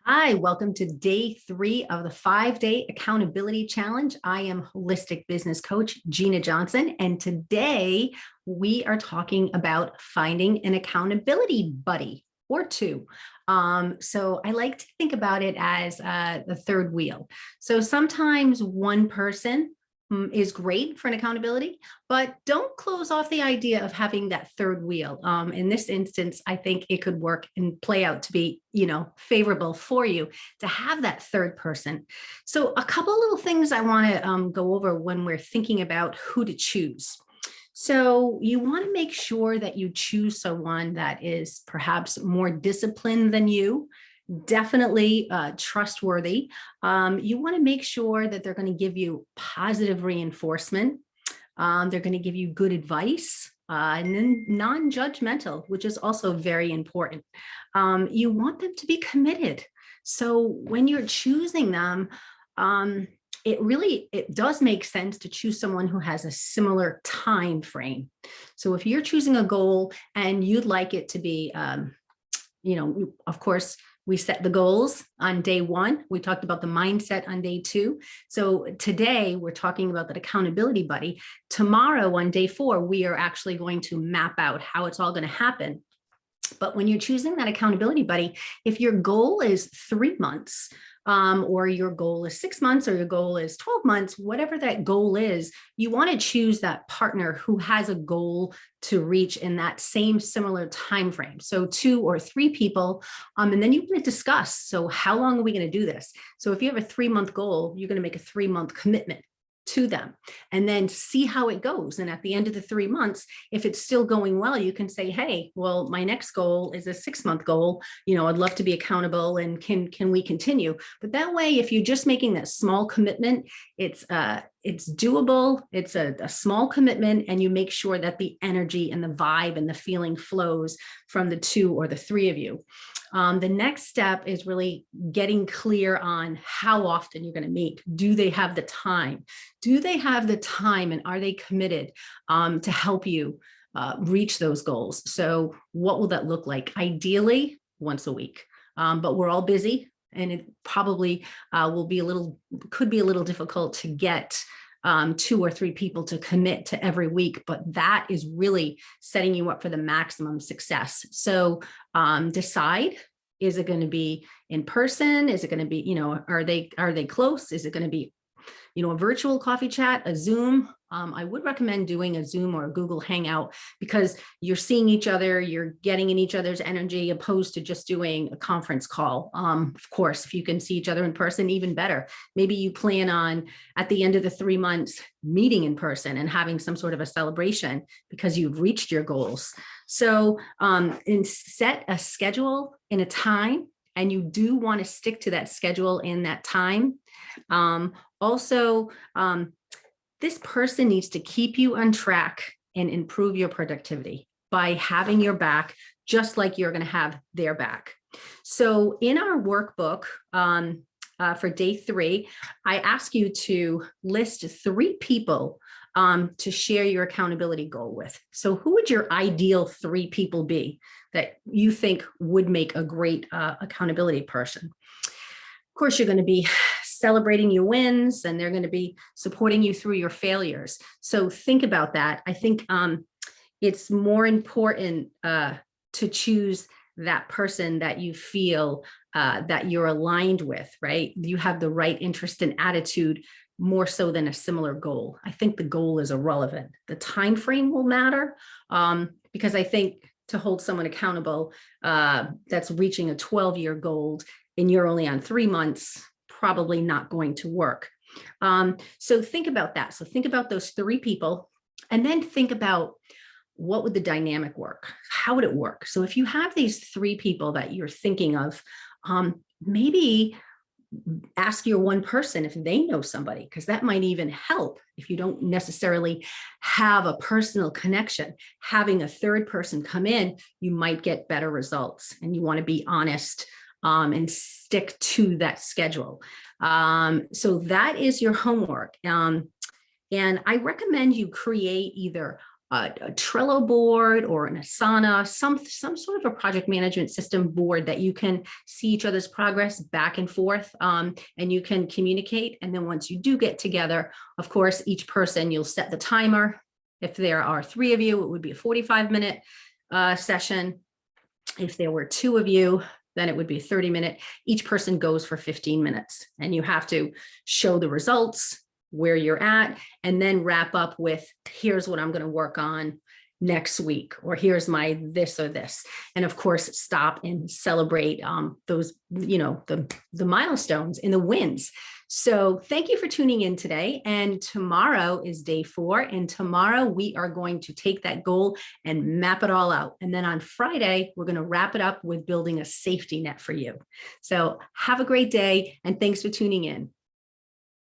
Hi, welcome to day 3 of the 5-day accountability challenge. I am holistic business coach Gina Johnson, and today we are talking about finding an accountability buddy or two. So I like to think about it as the third wheel. So sometimes one person is great for an accountability, but don't close off the idea of having that third wheel. In this instance, I think it could work and play out to be, favorable for you to have that third person. So a couple little things I want to go over when we're thinking about who to choose. So you want to make sure that you choose someone that is perhaps more disciplined than you, definitely trustworthy. You want to make sure that they're going to give you positive reinforcement. They're going to give you good advice. And then non-judgmental, which is also very important. You want them to be committed. So when you're choosing them, it does make sense to choose someone who has a similar time frame. So if you're choosing a goal and you'd like it to be, of course, we set the goals on day 1. We talked about the mindset on day 2. So today we're talking about that accountability buddy. Tomorrow on day 4, we are actually going to map out how it's all going to happen. But when you're choosing that accountability buddy, if your goal is 3 months, or your goal is 6 months, or your goal is 12 months, whatever that goal is, you want to choose that partner who has a goal to reach in that same similar time frame. So 2 or 3 people, and then you want to discuss. So how long are we going to do this? So if you have a 3-month goal, you're going to make a 3-month commitment to them and then see how it goes. And at the end of the 3 months, if it's still going well, you can say, hey, well, my next goal is a 6-month goal. I'd love to be accountable, and can we continue? But that way, if you're just making that small commitment, it's doable. It's a small commitment, and you make sure that the energy and the vibe and the feeling flows from the 2 or the 3 of you. The next step is really getting clear on how often you're going to meet. Do they have the time? Do they have the time, and are they committed to help you reach those goals? So what will that look like? Ideally, once a week, but we're all busy, and it probably could be a little difficult to get 2 or 3 people to commit to every week, but that is really setting you up for the maximum success. So decide, is it going to be in person? Is it going to be, are they close? Is it going to be, a virtual coffee chat, a Zoom? I would recommend doing a Zoom or a Google Hangout, because you're seeing each other, you're getting in each other's energy, opposed to just doing a conference call. Of course, if you can see each other in person, even better. Maybe you plan on, at the end of the 3 months, meeting in person and having some sort of a celebration because you've reached your goals. So and set a schedule and a time, and you do want to stick to that schedule in that time. This person needs to keep you on track and improve your productivity by having your back, just like you're going to have their back. So in our workbook for day 3, I ask you to list 3 people to share your accountability goal with. So who would your ideal 3 people be that you think would make a great accountability person? Of course, you're going to be celebrating your wins, and they're going to be supporting you through your failures. So think about that. I think it's more important to choose that person that you feel that you're aligned with, right? You have the right interest and attitude, more so than a similar goal. I think the goal is irrelevant. The time frame will matter, because I think to hold someone accountable that's reaching a 12-year goal and you're only on 3 months, probably not going to work. So think about that. So think about those 3 people, and then think about, what would the dynamic work? How would it work? So if you have these 3 people that you're thinking of, maybe ask your one person if they know somebody, because that might even help if you don't necessarily have a personal connection. Having a third person come in, you might get better results, and you want to be honest and stick to that schedule. So that is your homework. And I recommend you create either a Trello board or an Asana, some sort of a project management system board that you can see each other's progress back and forth, and you can communicate. And then once you do get together, of course, each person, you'll set the timer. If there are 3 of you, it would be a 45-minute session. If there were 2 of you, then it would be a 30-minute. Each person goes for 15 minutes, and you have to show the results, where you're at, and then wrap up with, here's what I'm going to work on next week, or here's my this or this. And of course, stop and celebrate those, the milestones and the wins. So thank you for tuning in today. And tomorrow is day 4. And tomorrow we are going to take that goal and map it all out. And then on Friday, we're going to wrap it up with building a safety net for you. So have a great day, and thanks for tuning in.